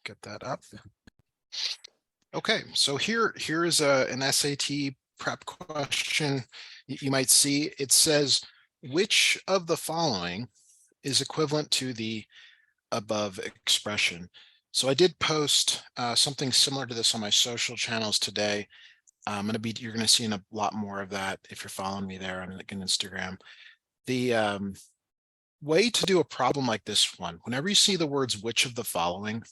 get that up. Okay, so here is an SAT prep question. You might see it says, which of the following is equivalent to the above expression? So I did post something similar to this on my social channels today. You're gonna see a lot more of that if you're following me there on Instagram. The way to do a problem like this one, whenever you see the words which of the following,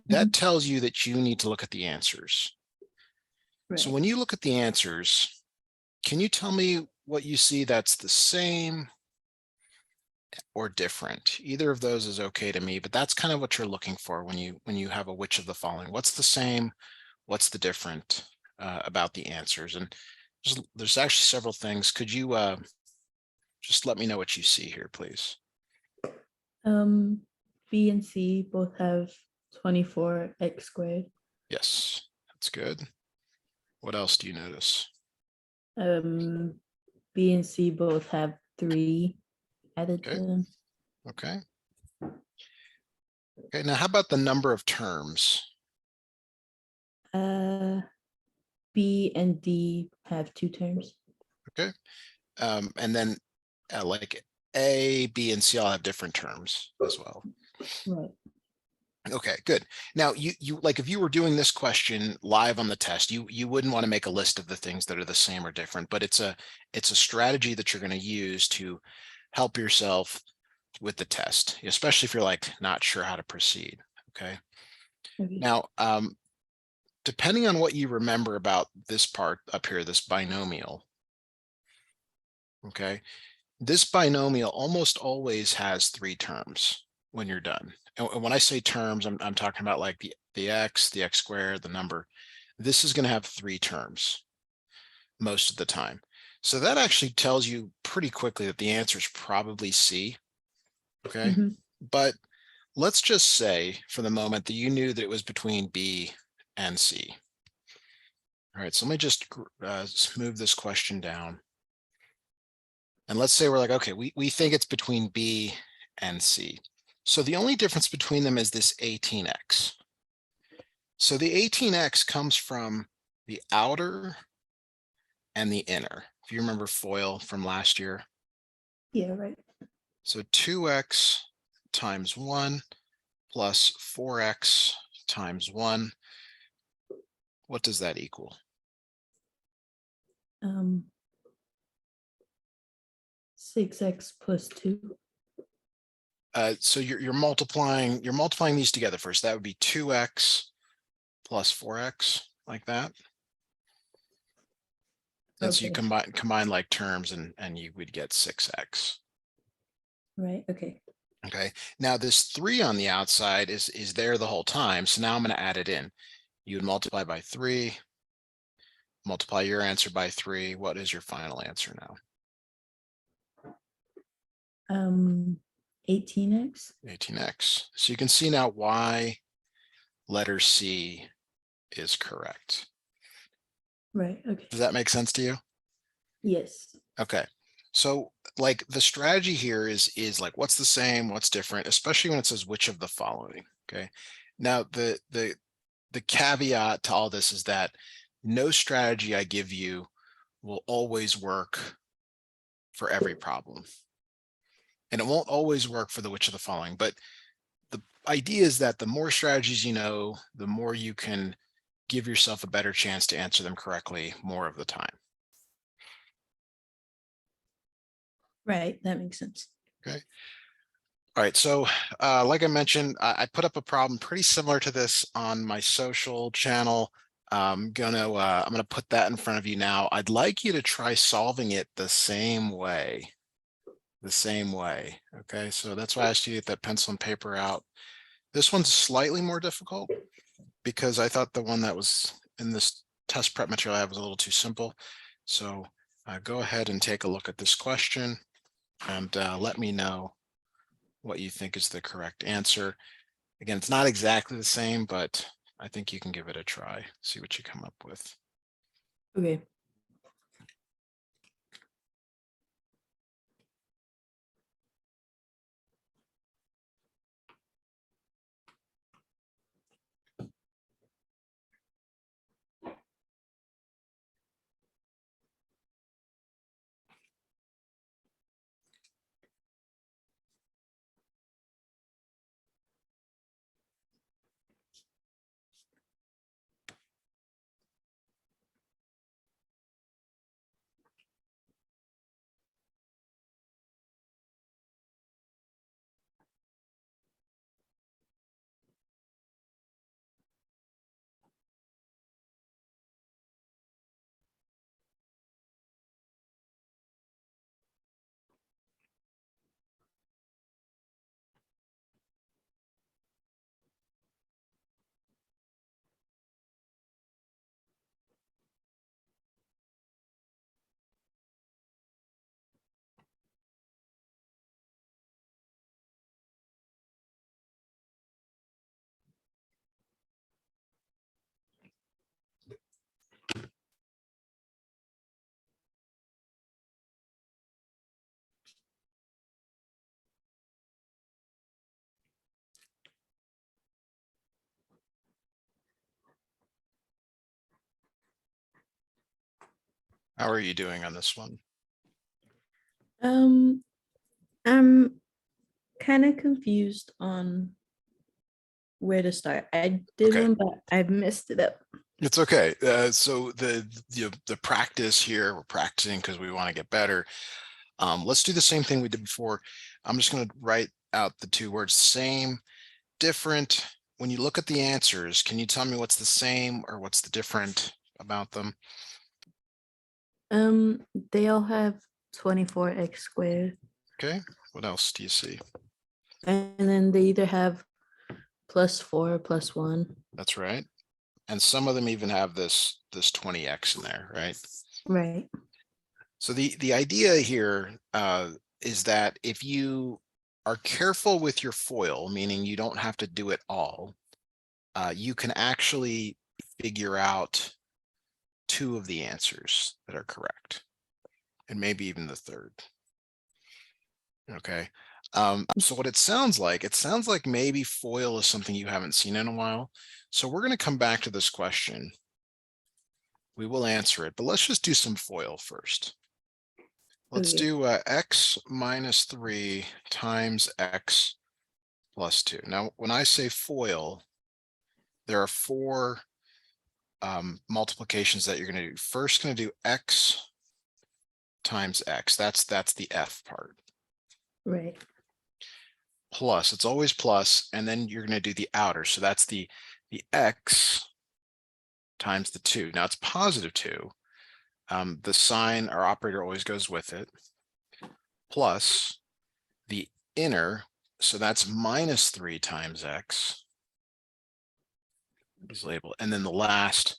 that tells you that you need to look at the answers. Right. So when you look at the answers, can you tell me what you see that's the same or different? Either of those is okay to me, but that's kind of what you're looking for when you have a which of the following. What's the same? What's the different about the answers? And there's actually several things. Could you just let me know what you see here, please? B and C both have 24x squared. Yes, that's good. What else do you notice? B and C both have 3 added to them. Okay. Okay, now how about the number of terms? B and D have 2 terms. Okay. And then like A, B, and C all have different terms as well. Right. Okay, good. Now you like if you were doing this question live on the test, you wouldn't want to make a list of the things that are the same or different, but it's a strategy that you're going to use to help yourself with the test, especially if you're like not sure how to proceed. Okay. Now, depending on what you remember about this part up here, this binomial. Okay, this binomial almost always has 3 terms when you're done. And when I say terms, I'm talking about like the x squared, the number. This is going to have 3 terms most of the time. So that actually tells you pretty quickly that the answer is probably C. Okay. But let's just say for the moment that you knew that it was between B and C. All right, so let me just move this question down. And let's say we're like, okay, we think it's between B and C. So the only difference between them is this 18x. So the 18x comes from the outer and the inner. If you remember FOIL from last year. Yeah, right. So 2x times 1 plus 4x times 1. What does that equal? 6x plus 2. So you're multiplying these together first. That would be 2x plus 4x, like that. And so you combine like terms and you would get 6x. Right. Okay. Okay. Now this 3 on the outside is there the whole time. So now I'm going to add it in. You would multiply by 3, multiply your answer by 3. What is your final answer now? 18x. 18x. So you can see now why letter C is correct. Right. Okay. Does that make sense to you? Yes. Okay. So like the strategy here is like, what's the same, what's different, especially when it says which of the following. Okay. Now the caveat to all this is that no strategy I give you will always work for every problem. And it won't always work for the which of the following, but the idea is that the more strategies you know, the more you can give yourself a better chance to answer them correctly more of the time. Right. That makes sense. Okay. All right. So like I mentioned, I put up a problem pretty similar to this on my social channel. I'm gonna put that in front of you now. I'd like you to try solving it the same way. Okay, so that's why I asked you to get that pencil and paper out. This one's slightly more difficult because I thought the one that was in this test prep material I have was a little too simple. So go ahead and take a look at this question and let me know what you think is the correct answer. Again, it's not exactly the same, but I think you can give it a try, see what you come up with. Okay. How are you doing on this one? I'm kind of confused on where to start. I did Okay. one, but I messed it up. It's okay. So the practice here, we're practicing because we want to get better. Let's do the same thing we did before. I'm just going to write out the two words, same, different. When you look at the answers, can you tell me what's the same or what's the different about them? They all have 24x squared, Okay. What else do you see? and then they either have +4 or +1. That's right. And some of them even have this 20x in there, right? Right. So the idea here is that if you are careful with your FOIL, meaning you don't have to do it all, you can actually figure out two of the answers that are correct, and maybe even the third. Okay. So what it sounds like maybe FOIL is something you haven't seen in a while. So we're going to come back to this question. We will answer it, but let's just do some FOIL first. Let's Okay. do x minus 3 times x plus 2. Now, when I say FOIL, there are four multiplications that you're going to do. First, going to do x times x. That's the f part. Right. Plus, it's always plus, and then you're going to do the outer. So that's the x times the 2. Now it's positive 2. The sign or operator always goes with it. Plus the inner, so that's minus 3 times x is labeled, and then the last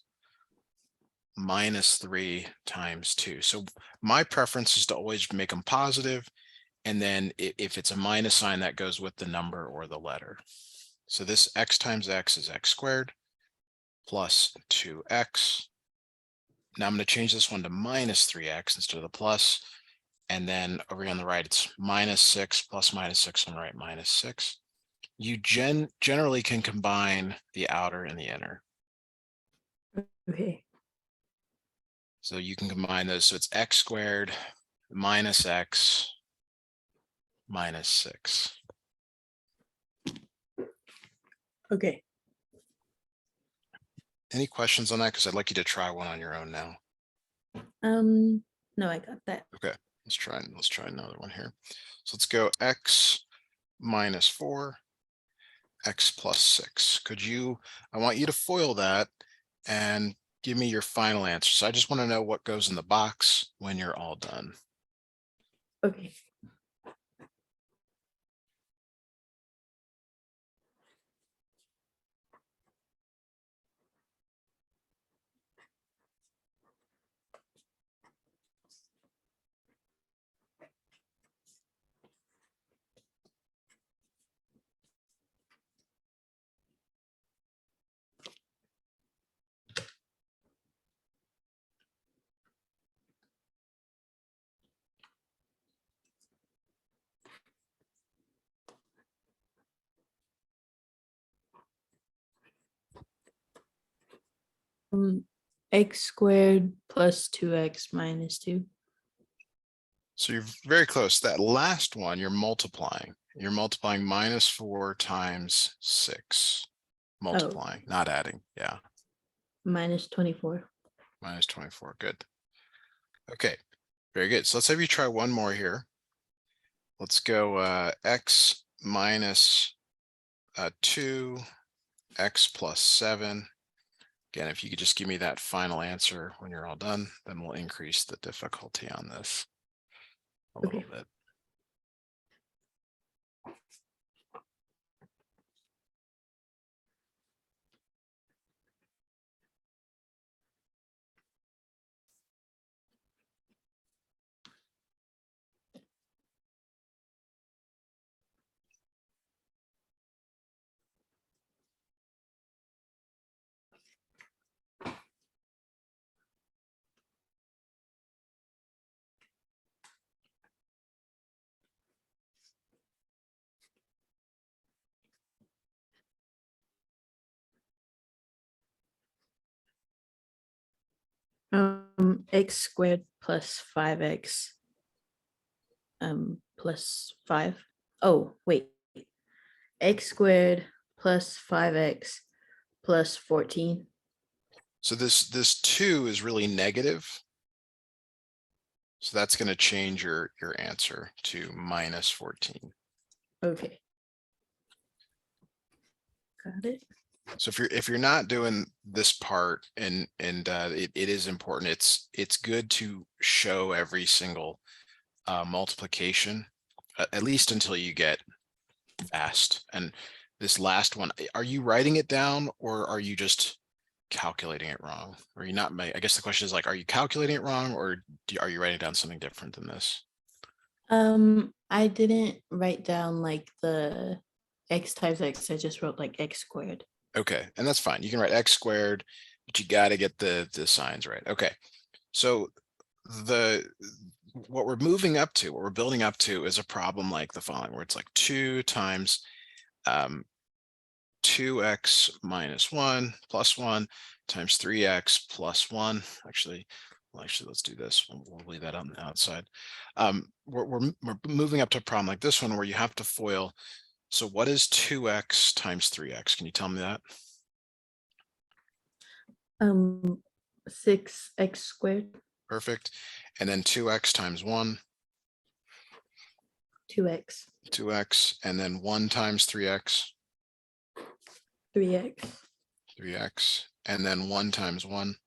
minus 3 times 2. So my preference is to always make them positive, and then if it's a minus sign, that goes with the number or the letter. So this x times x is x squared plus 2x. Now I'm going to change this one to minus 3x instead of the plus. And then over here on the right, it's minus 6 plus minus 6 on the right, minus 6. You generally can combine the outer and the inner. Okay. So you can combine those. So it's x squared minus x minus 6. Okay. Any questions on that? Because I'd like you to try one on your own now. No, I got that. Okay, let's try another one here. So let's go x minus 4, x plus 6. I want you to FOIL that and give me your final answer. So I just want to know what goes in the box when you're all done. Okay. X squared plus 2x minus 2. So you're very close. That last one, you're multiplying. You're multiplying minus 4 times 6. Multiplying, not adding. Yeah, Minus 24. minus 24. Good. Okay, very good. So let's have you try one more here. Let's go x minus 2, x plus 7. Again, if you could just give me that final answer when you're all done, then we'll increase the difficulty on this a little Okay. bit. X squared plus 5x plus 5. Oh, wait. X squared plus 5x plus 14. So this 2 is really negative. So that's going to change your answer to minus 14. Okay. Got it. So if you're not doing this part, and it is important, it's good to show every single multiplication, at least until you get fast. And this last one, are you writing it down, or are you just calculating it wrong? Or you not? I guess the question is like, are you calculating it wrong, or are you writing down something different than this? I didn't write down like the x times x. I just wrote like x squared. Okay, and that's fine. You can write x squared, but you got to get the signs right. Okay, so what we're moving up to, what we're building up to, is a problem like the following, where it's like 2 times 2x minus 1 plus 1 times 3x plus 1. Actually, let's do this. We'll leave that on the outside. We're moving up to a problem like this one, where you have to FOIL. So what is 2x times 3x? Can you tell me that? 6x squared. Perfect. And then 2x times 1. 2x. 2x, and then 1 times 3x. 3x. 3x, and then 1 times 1.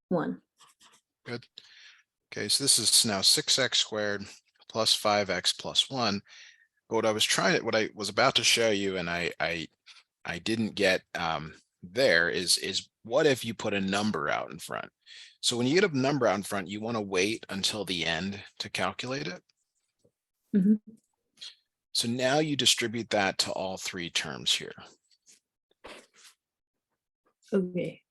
1. Good. Okay, so this is now 6x squared plus 5x plus 1. But what I was about to show you, and I didn't get there, is what if you put a number out in front? So when you get a number out in front, you want to wait until the end to calculate it. Mhm. So now you distribute that to all 3 terms here. Okay.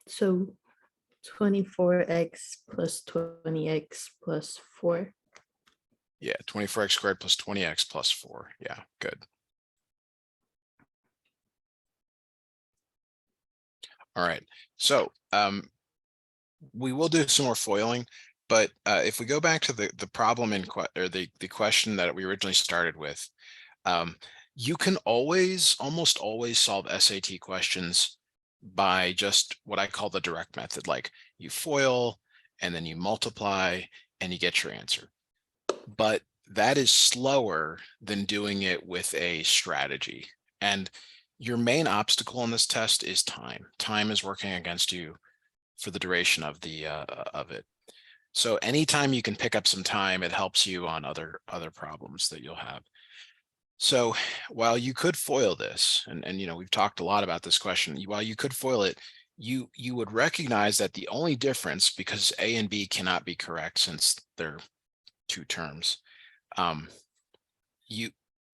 So 24x plus 20x plus 4. Yeah, 24x squared plus 20x plus 4. Yeah, good. All right, so we will do some more foiling, but if we go back to the problem or the question that we originally started with, you can almost always solve SAT questions by just what I call the direct method. Like, you FOIL and then you multiply and you get your answer. But that is slower than doing it with a strategy. And your main obstacle in this test is time. Time is working against you for the duration of it. So anytime you can pick up some time, it helps you on other problems that you'll have. So while you could FOIL this, and we've talked a lot about this question, while you could FOIL it, you would recognize that the only difference, because A and B cannot be correct since they're 2 terms,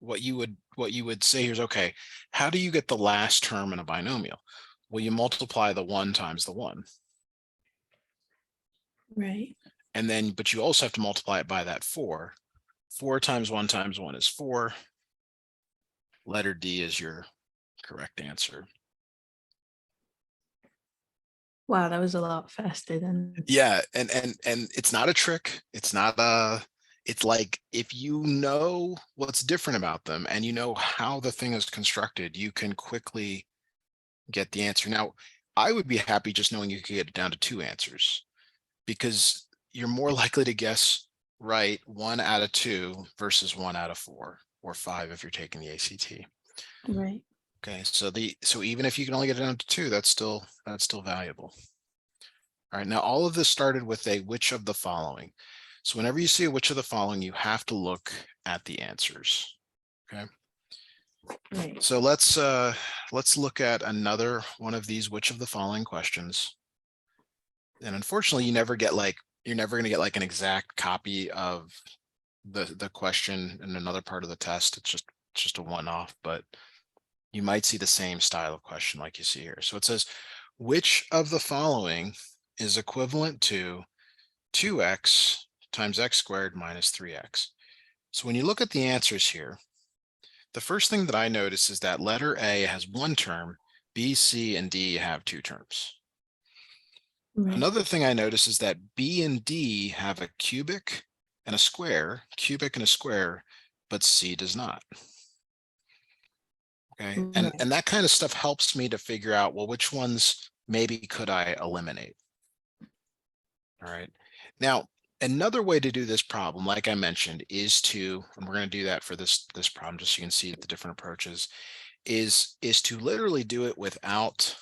what you would say here is, okay, how do you get the last term in a binomial? Well, you multiply the 1 times the 1. Right. And then, but you also have to multiply it by that 4. 4 times 1 times 1 is 4. Letter D is your correct answer. Wow, that was a lot faster than. Yeah, and it's not a trick. It's not it's like, if you know what's different about them and you know how the thing is constructed, you can quickly get the answer. Now, I would be happy just knowing you could get it down to 2 answers, because you're more likely to guess right 1 out of 2 versus 1 out of 4 or 5 if you're taking the ACT. Right. Okay, so even if you can only get it down to 2, that's still valuable. All right, now all of this started with a which of the following. So whenever you see a which of the following, you have to look at the answers. Okay. Right. So let's look at another one of these which of the following questions. And unfortunately, you're never going to get like an exact copy of the question in another part of the test. It's just a one-off, but you might see the same style of question like you see here. So it says, which of the following is equivalent to 2x times x squared minus 3x. So when you look at the answers here, the first thing that I notice is that letter A has one term, B, C, and D have two terms. Right. Another thing I notice is that B and D have a cubic and a square, but C does not. Okay, and Right. that kind of stuff helps me to figure out, well, which ones maybe could I eliminate? All right. Now, another way to do this problem, like I mentioned, is to, and we're going to do that for this problem, just so you can see the different approaches, is to literally do it without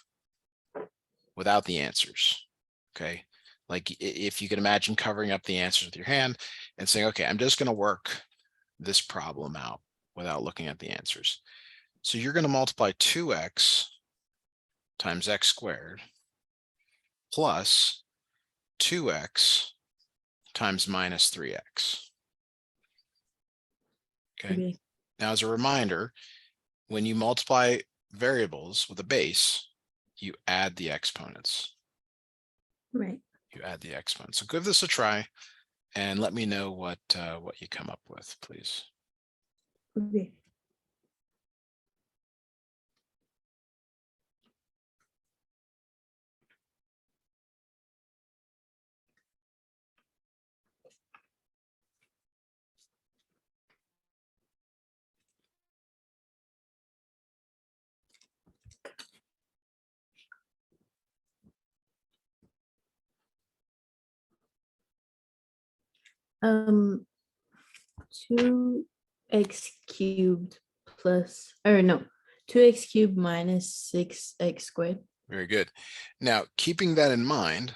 the answers. Okay. Like if you can imagine covering up the answers with your hand and saying, okay, I'm just going to work this problem out without looking at the answers. So you're going to multiply 2x times x squared plus 2x times minus 3x. Okay. Now, as a reminder, when you multiply variables with a base, you add the exponents. Right. You add the exponents. So give this a try and let me know what you come up with, please. Okay. Um, 2x cubed plus, or no, 2x cubed minus 6x squared. Very good. Now, keeping that in mind,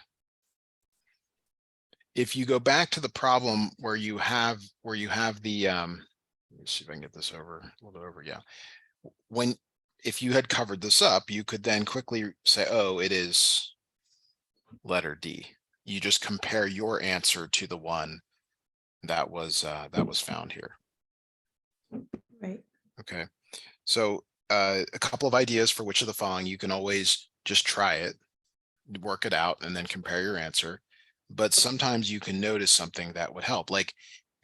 if you go back to the problem where you have the let me see if I can get this over a little bit over. Yeah. If you had covered this up, you could then quickly say, oh, it is letter D. You just compare your answer to the one that was found here. Right. Okay. So a couple of ideas for which of the following you can always just try it, work it out, and then compare your answer. But sometimes you can notice something that would help. Like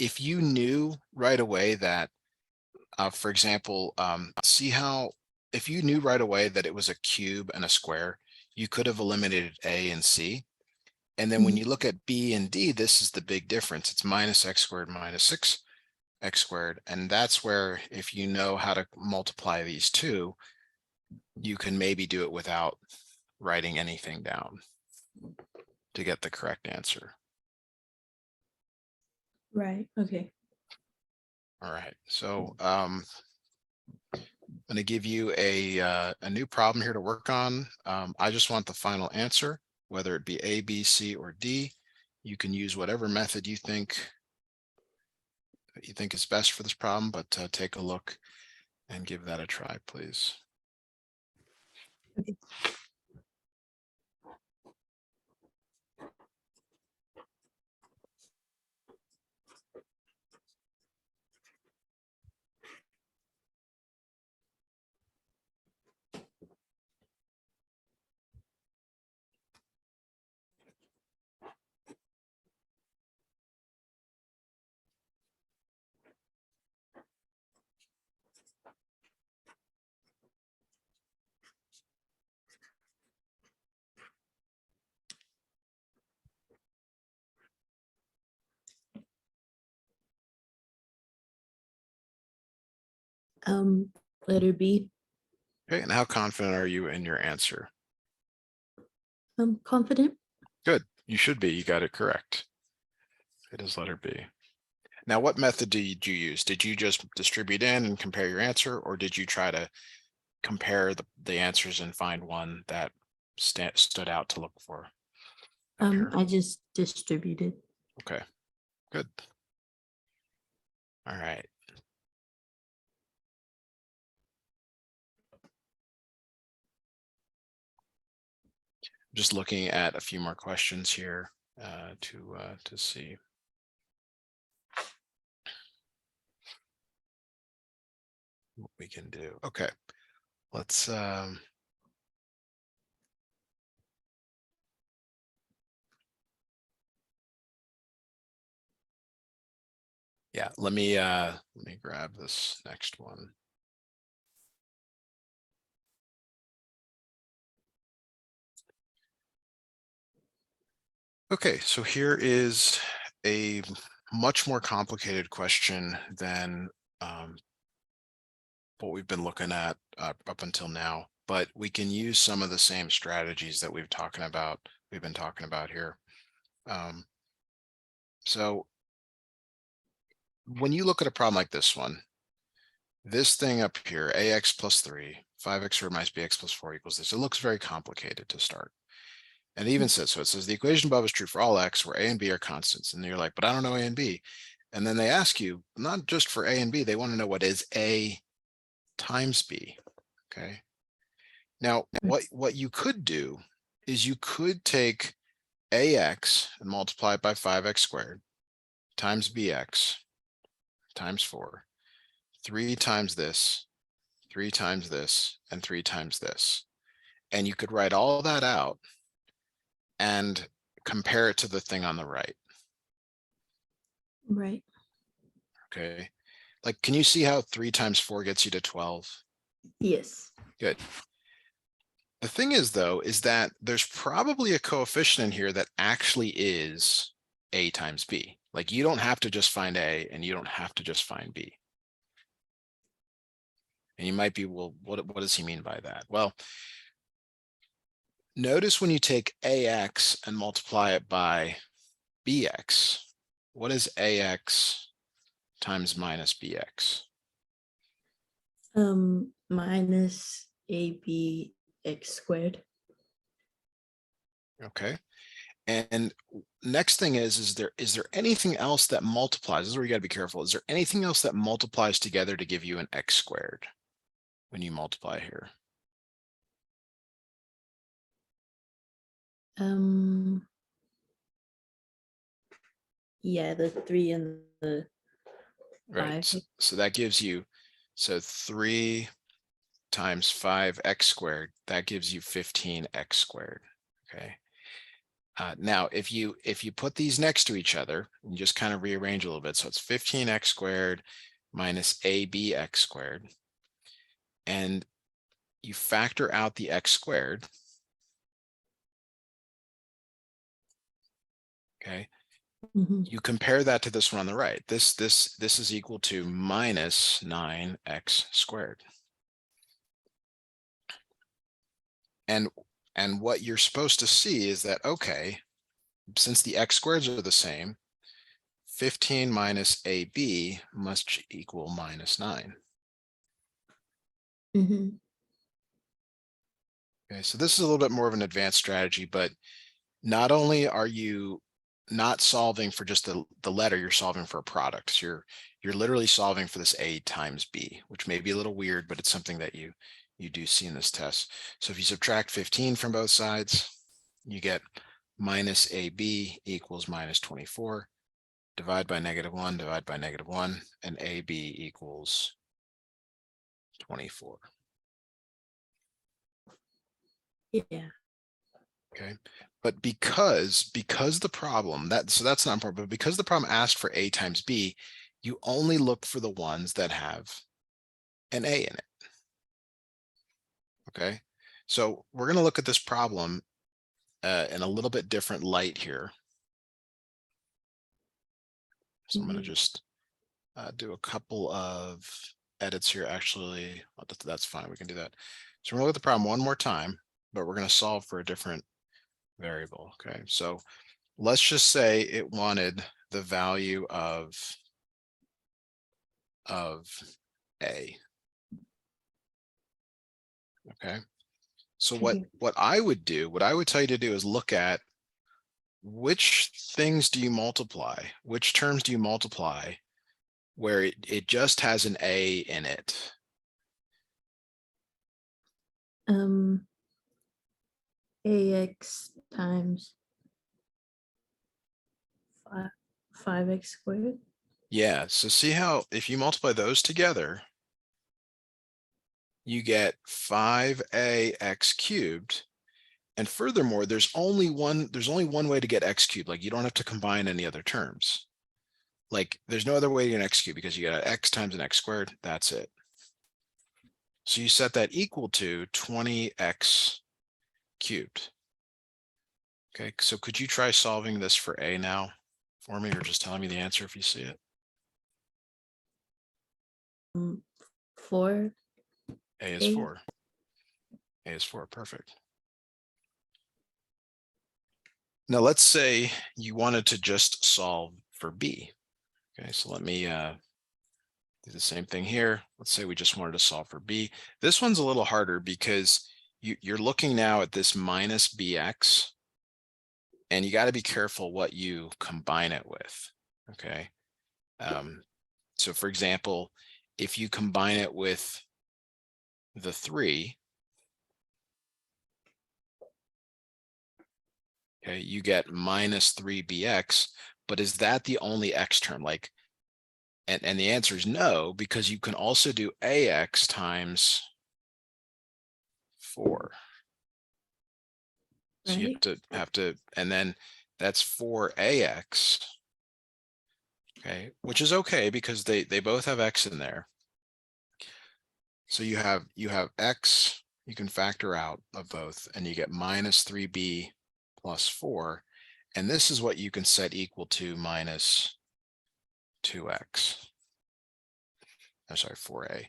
if you knew right away that, for example, see how if you knew right away that it was a cube and a square, you could have eliminated A and C. And then when you look at B and D, this is the big difference. It's minus x squared minus 6x squared. And that's where, if you know how to multiply these two, you can maybe do it without writing anything down to get the correct answer. Right. Okay. All right. So I'm going to give you a new problem here to work on. I just want the final answer, whether it be A, B, C, or D. You can use whatever method you think is best for this problem, but take a look and give that a try, please. Okay. Letter B. Okay, and how confident are you in your answer? I'm confident. Good. You should be. You got it correct. It is letter B. Now, what method did you use? Did you just distribute in and compare your answer, or did you try to compare the answers and find one that stood out to look for? I just distributed. Okay, good. All right. Just looking at a few more questions here to see. What we can do. Okay, let's Yeah, let me grab this next one. Okay, so here is a much more complicated question than what we've been looking at up until now, but we can use some of the same strategies that we've been talking about here. So when you look at a problem like this one, this thing up here, ax plus 3, 5x squared minus bx plus 4 equals this. It looks very complicated to start. And it even says, so it says the equation above is true for all x where a and b are constants. And you're like, but I don't know a and b. And then they ask you, not just for a and b, they want to know what is a times b. Okay. Now, what you could do is you could take ax and multiply it by 5x squared times bx times 4, 3 times this, 3 times this, and 3 times this. And you could write all that out and compare it to the thing on the right. Right. Okay. Like, can you see how 3 times 4 gets you to 12? Yes. Good. The thing is, though, is that there's probably a coefficient in here that actually is a times b. Like, you don't have to just find a and you don't have to just find b. And you might be, well, what does he mean by that? Well, notice when you take ax and multiply it by bx, what is ax times minus bx? Minus ab x squared. Okay. And next thing is there anything else that multiplies? This is where you got to be careful. Is there anything else that multiplies together to give you an x squared when you multiply here? Yeah, the 3 and the 5. Right. So that gives you, so 3 times 5x squared, that gives you 15x squared. Okay. Now, if you put these next to each other and just kind of rearrange a little bit, so it's 15x squared minus abx squared, and you factor out the x squared. Okay. You compare that to this one on the right. This is equal to minus 9x squared. And what you're supposed to see is that, okay, since the x squareds are the same, 15 minus ab must equal minus 9. Okay, so this is a little bit more of an advanced strategy, but not only are you not solving for just the letter, you're solving for a product. So you're literally solving for this a times b, which may be a little weird, but it's something that you do see in this test. So if you subtract 15 from both sides, you get minus ab equals minus 24. Divide by -1, divide by -1, and ab equals 24. Yeah. Okay. But because the problem so that's not important, but because the problem asked for a times b, you only look for the ones that have an a in it. Okay. So we're going to look at this problem in a little bit different light here. So I'm going to just do a couple of edits here. Actually, that's fine. We can do that. So we're going to look at the problem one more time, but we're going to solve for a different variable. Okay. So let's just say it wanted the value of a. Okay. So what I would do, what I would tell you to do is look at which things do you multiply, which terms do you multiply where it just has an a in it. Ax times 5x squared. Yeah, so see how if you multiply those together, you get 5ax cubed. And furthermore, there's only one way to get x cubed. Like, you don't have to combine any other terms. like there's no other way to get an x cubed because you got an x times an x squared. That's it. So you set that equal to 20x cubed. Okay, so could you try solving this for a now for me, or just telling me the answer if you see it? 4. A is A. 4. A is 4, perfect. Now let's say you wanted to just solve for b. Okay, so let me do the same thing here. Let's say we just wanted to solve for b. This one's a little harder because you're looking now at this minus bx, and you got to be careful what you combine it with. Okay. So for example, if you combine it with the 3, okay, you get minus 3bx, but is that the only x term? Like, and the answer is no, because you can also do ax times 4. So you Right. have to, and then that's 4ax. Okay, which is okay because they both have x in there. So you have x, you can factor out of both, and you get minus 3b plus 4. And this is what you can set equal to minus 2x. I'm sorry, 4a.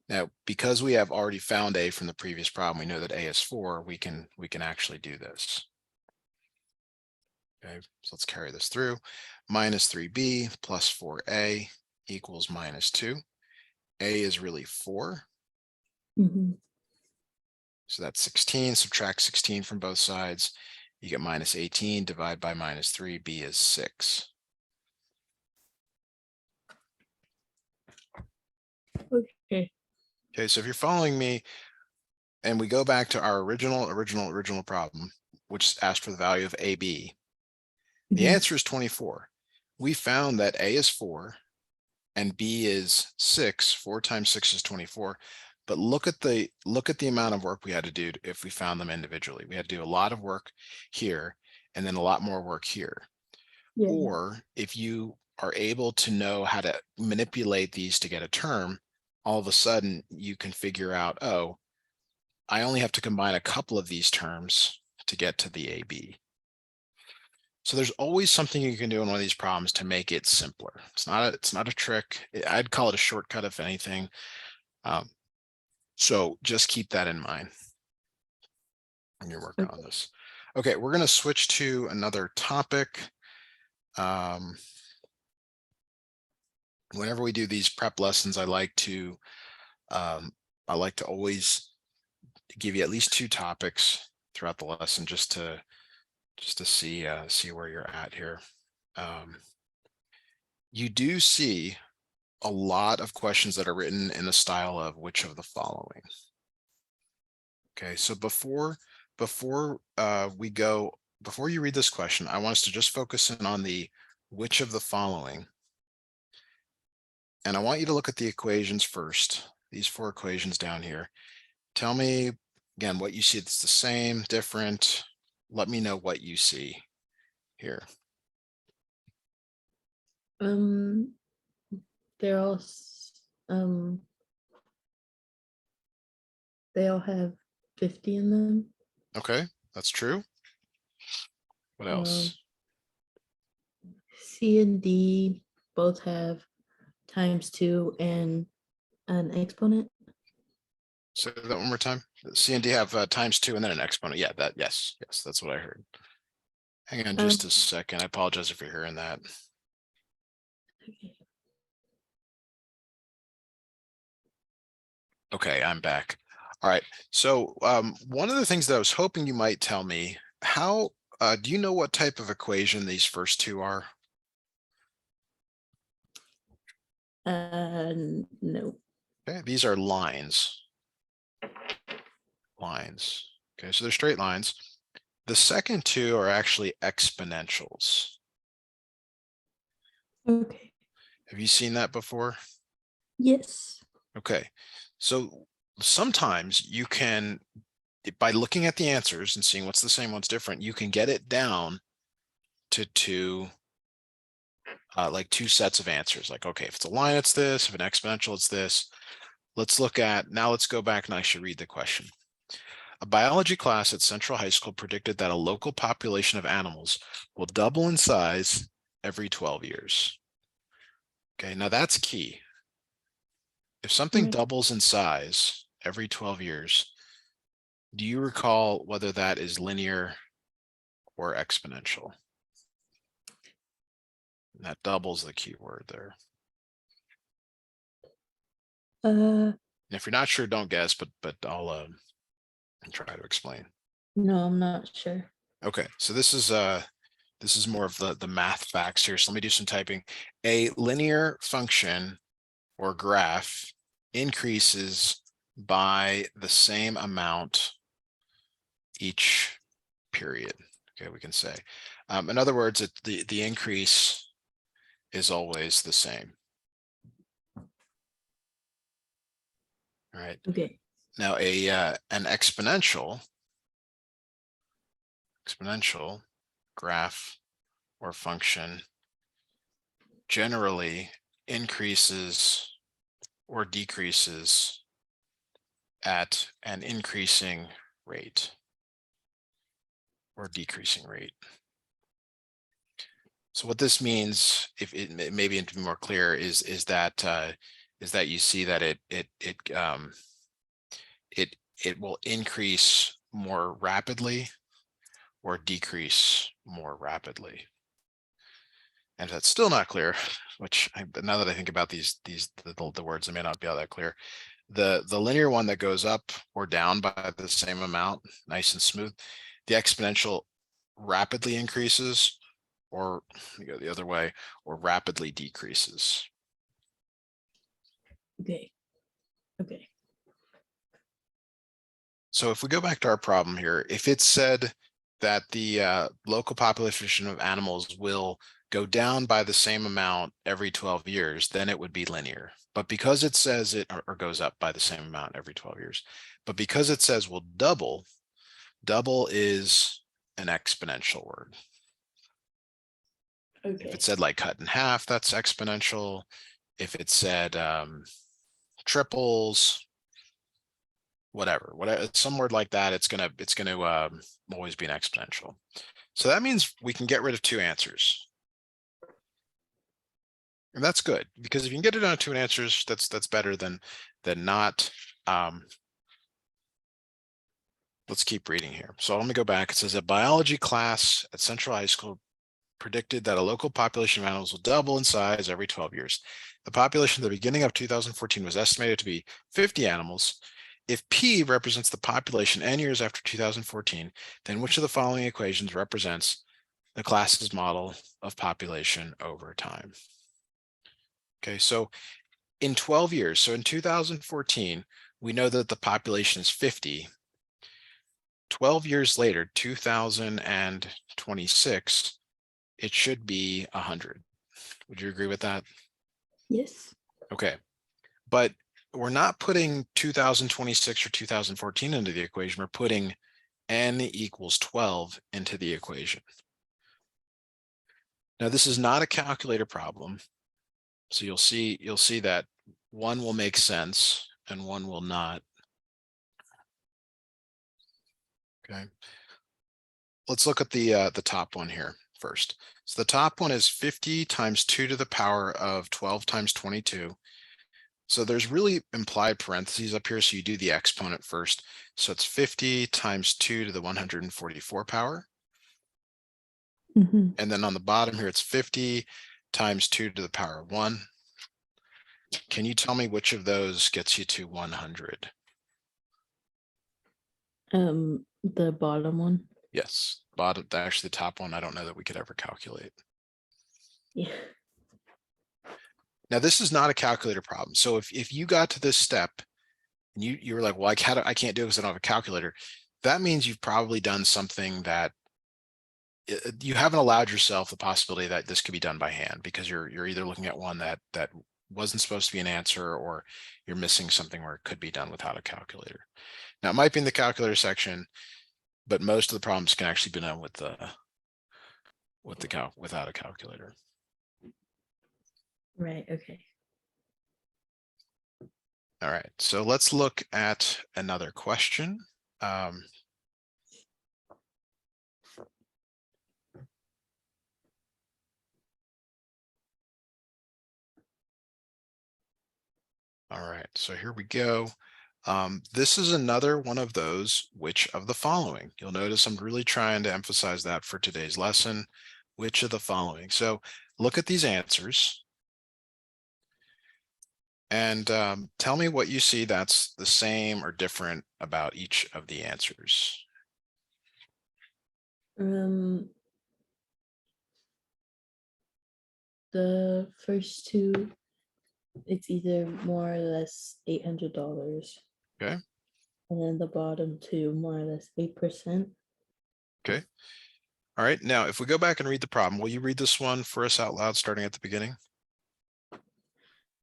Now, because we have already found a from the previous problem, we know that a is 4, we can actually do this. Okay, so let's carry this through. Minus 3b plus 4a equals minus 2. A is really 4. Mm-hmm. So that's 16. Subtract 16 from both sides. You get minus 18. Divide by minus 3. B is 6. Okay. Okay, so if you're following me, and we go back to our original problem, which asked for the value of AB, the Mhm. answer is 24. We found that A is 4 and B is 6. 4 times 6 is 24. But look at the amount of work we had to do if we found them individually. We had to do a lot of work here and then a lot more work here. Yeah. Or if you are able to know how to manipulate these to get a term, all of a sudden you can figure out, oh, I only have to combine a couple of these terms to get to the AB. So there's always something you can do in one of these problems to make it simpler. It's not a trick. I'd call it a shortcut, if anything. So just keep that in mind when you're working on this. Okay, we're going to switch to another topic. Whenever we do these prep lessons, I like to always give you at least 2 topics throughout the lesson just to see where you're at here. You do see a lot of questions that are written in the style of which of the following. Okay, so before you read this question, I want us to just focus in on the which of the following. And I want you to look at the equations first, these 4 equations down here. Tell me again what you see that's the same, different. Let me know what you see here. They're all they all have 50 in them. Okay, that's true. What else? C and D both have ×2 and an exponent. Say that one more time. C and D have ×2 and then an exponent. Yeah, yes, that's what I heard. Hang on just a second. I apologize if you're hearing that. Okay. Okay, I'm back. All right. So one of the things that I was hoping you might tell me, how do you know what type of equation these first 2 are? No. Okay, these are lines. Lines. Okay, so they're straight lines. The second 2 are actually exponentials. Okay. Have you seen that before? Yes. Okay, so sometimes you can, by looking at the answers and seeing what's the same, what's different, you can get it down to 2 like two sets of answers. Like, okay, if it's a line, it's this. If an exponential, it's this. Let's look at, now let's go back and I should read the question. A biology class at Central High School predicted that a local population of animals will double in size every 12 years. Okay, now that's key. If something Right. doubles in size every 12 years, do you recall whether that is linear or exponential? And that doubles the key word there. Uh, And if you're not sure, don't guess, but I'll try to explain. no, I'm not sure. Okay, so this is more of the math facts here. So let me do some typing. A linear function or graph increases by the same amount each period. Okay, we can say. In other words, the increase is always the same. All right. Okay. Now an exponential graph or function generally increases or decreases at an increasing rate or decreasing rate. So what this means, if it maybe to be more clear, is that you see that it will increase more rapidly or decrease more rapidly. And if that's still not clear, which now that I think about the words, it may not be all that clear. The linear one that goes up or down by the same amount, nice and smooth. The exponential rapidly increases, or you go the other way, or rapidly decreases. Okay. Okay. So if we go back to our problem here, if it said that the local population of animals will go down by the same amount every 12 years, then it would be linear. But because it says it, or goes up by the same amount every 12 years, but because it says will double is an exponential word. If Okay. it said like cut in half, that's exponential. If it said triples, whatever, some word like that, it's gonna always be an exponential. So that means we can get rid of two answers. And that's good, because if you can get it down to two answers, that's better than not. Let's keep reading here. So let me go back. It says a biology class at Central High School predicted that a local population of animals will double in size every 12 years. The population at the beginning of 2014 was estimated to be 50 animals. If P represents the population n years after 2014, then which of the following equations represents the class's model of population over time? Okay, so in 12 years, so in 2014, we know that the population is 50. 12 years later, 2026, it should be 100. Would you agree with that? Yes. Okay, but we're not putting 2026 or 2014 into the equation. We're putting n equals 12 into the equation. Now, this is not a calculator problem. So you'll see that one will make sense and one will not. Okay. Let's look at the top one here first. So the top one is 50 times 2 to the power of 12 times 22. So there's really implied parentheses up here, so you do the exponent first. So it's 50 times 2 to the 144 power. Mhm. And then on the bottom here, it's 50 times 2 to the power of 1. Can you tell me which of those gets you to 100? The bottom one. Yes, actually the top one, I don't know that we could ever calculate. Yeah. Now, this is not a calculator problem. So if you got to this step and you were like, well, I can't do it because I don't have a calculator, that means you've probably done something that you haven't allowed yourself the possibility that this could be done by hand, because you're either looking at one that wasn't supposed to be an answer, or you're missing something where it could be done without a calculator. Now, it might be in the calculator section, but most of the problems can actually be done without a calculator. Right. Okay. All right, so let's look at another question. All right, so here we go. This is another one of those, which of the following? You'll notice I'm really trying to emphasize that for today's lesson, which of the following? So look at these answers and tell me what you see that's the same or different about each of the answers. The first two, it's either more or less $800. Okay. And then the bottom two, more or less 8%. Okay. All right. Now, if we go back and read the problem, will you read this one for us out loud, starting at the beginning?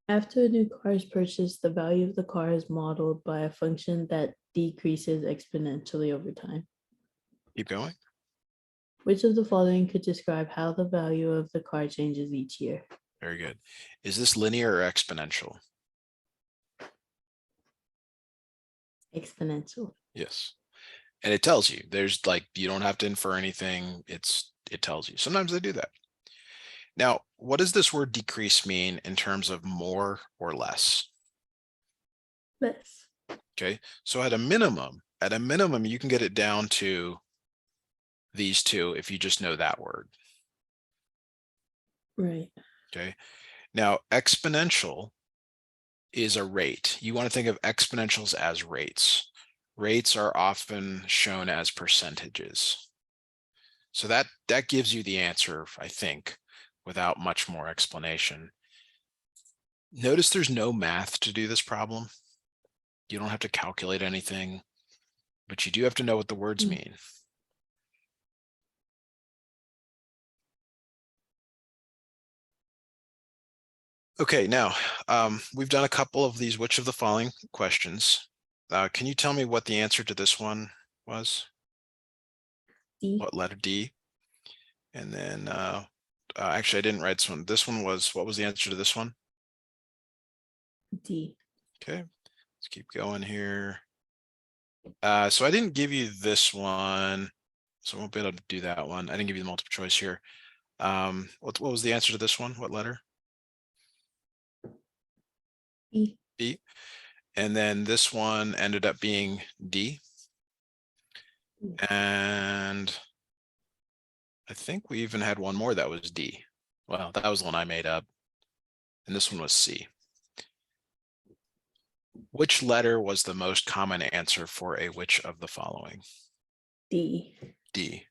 After a new car is purchased, the value of the car is modeled by a function that decreases exponentially over time. Keep going. Which of the following could describe how the value of the car changes each year? Very good. Is this linear or exponential? Exponential. Yes. And it tells you, there's like, you don't have to infer anything. It tells you. Sometimes they do that. Now, what does this word decrease mean in terms of more or less? Less. Okay. So at a minimum, you can get it down to these two if you just know that word. Right. Okay. Now, exponential is a rate. You want to think of exponentials as rates. Rates are often shown as percentages. So that gives you the answer, I think, without much more explanation. Notice there's no math to do this problem. You don't have to calculate anything, but you do have to know what the words mean. Okay, now we've done a couple of these which of the following questions. Can you tell me what the answer to this one was? D. What letter? D? And then actually I didn't write this one. This one was, what was the answer to this one? D. Okay, let's keep going here. So I didn't give you this one, so I won't be able to do that one. I didn't give you the multiple choice here. What was the answer to this one? What letter? E. B. And then this one ended up being D. And I think we even had one more that was D. Well, that was the one I made up. And this one was C. Which letter was the most common answer for a which of the following? D. D.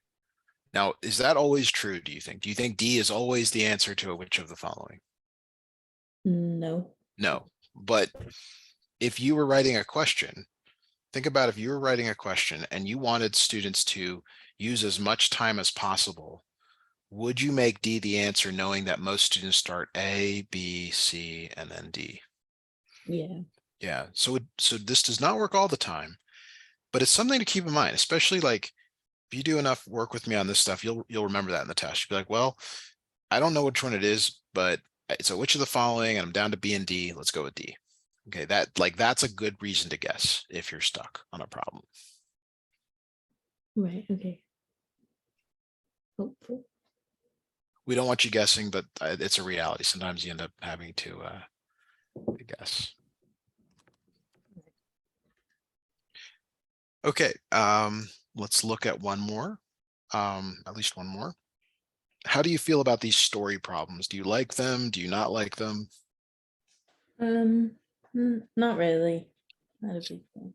Now, is that always true, do you think? Do you think D is always the answer to a which of the following? No. No. But if you were writing a question, think about if you were writing a question and you wanted students to use as much time as possible, would you make D the answer knowing that most students start A, B, C, and then D? Yeah. Yeah, so this does not work all the time, but it's something to keep in mind, especially like if you do enough work with me on this stuff, you'll remember that in the test. You'll be like, well, I don't know which one it is, but it's a which of the following, and I'm down to B and D. Let's go with D. Okay, that's a good reason to guess if you're stuck on a problem. Right. Okay. Hopeful. We don't want you guessing, but it's a reality. Sometimes you end up having to guess. Okay, let's look at one more, at least one more. How do you feel about these story problems? Do you like them? Do you not like them? Not really. Not a big fan.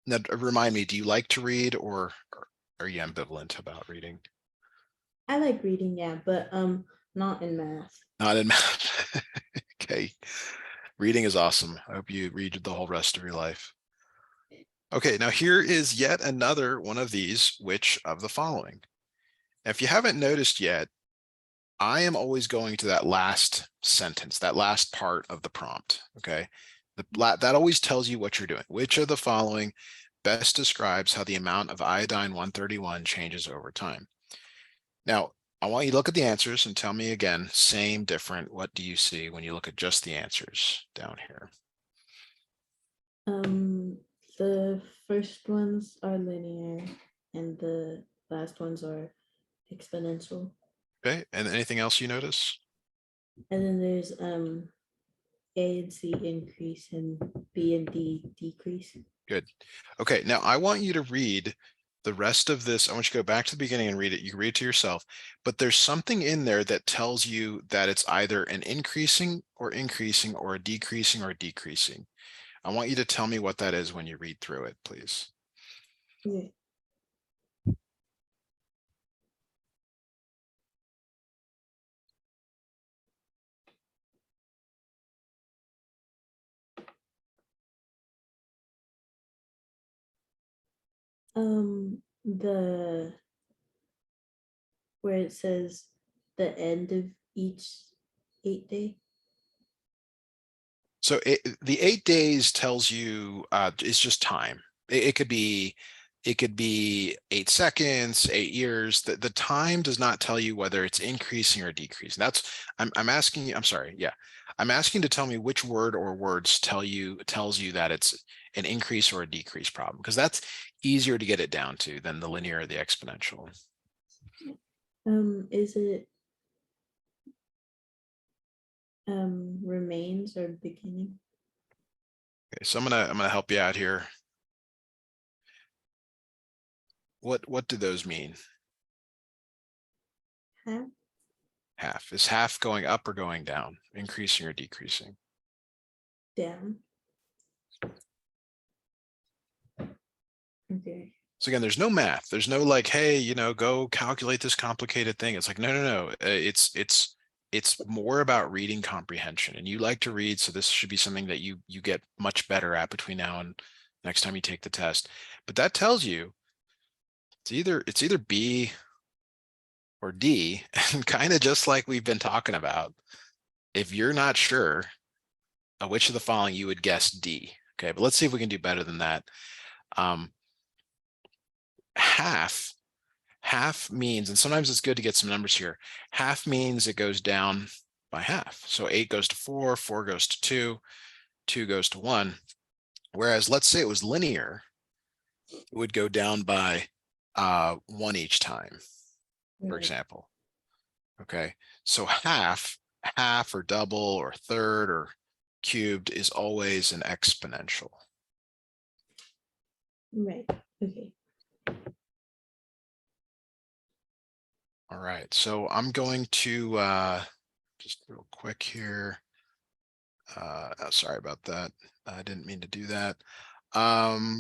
Now, remind me, do you like to read or are you ambivalent about reading? I like reading, yeah, but not in math. Not in math. Okay. Reading is awesome. I hope you read the whole rest of your life. Okay, now here is yet another one of these, which of the following? Now, if you haven't noticed yet, I am always going to that last sentence, that last part of the prompt, okay? That always tells you what you're doing. Which of the following best describes how the amount of iodine 131 changes over time? Now, I want you to look at the answers and tell me again, same, different. What do you see when you look at just the answers down here? The first ones are linear and the last ones are exponential. Okay, and anything else you notice? And then there's A and C increase and B and D decrease. Good. Okay, now I want you to read the rest of this. I want you to go back to the beginning and read it. You can read it to yourself, but there's something in there that tells you that it's either an increasing or a decreasing or decreasing. I want you to tell me what that is when you read through it, please. Yeah. The where it says the end of each 8 day. So the 8 days tells you it's just time. It could be 8 seconds, 8 years. The time does not tell you whether it's increasing or decreasing. That's I'm asking you. I'm sorry. Yeah, I'm asking to tell me which word or words tells you that it's an increase or a decrease problem, because that's easier to get it down to than the linear or the exponential. Is it remains or beginning? Okay, so I'm gonna help you out here. What do those mean? Half. Half. Is half going up or going down? Increasing or decreasing? Down. Okay. So again, there's no math. There's no like, hey, go calculate this complicated thing. It's like, no. It's more about reading comprehension, and you like to read, so this should be something that you get much better at between now and next time you take the test. But that tells you it's either B or D, and kind of just like we've been talking about. If you're not sure of which of the following, you would guess D. Okay, but let's see if we can do better than that. Half means, and sometimes it's good to get some numbers here, half means it goes down by half. So 8 goes to 4, 4 goes to 2, 2 goes to 1. Whereas let's say it was linear, it would go down by 1 each time, for example. Okay, so half or double or third or cubed is always an exponential. Right. Okay. All right, so I'm going to just real quick here. Sorry about that. I didn't mean to do that.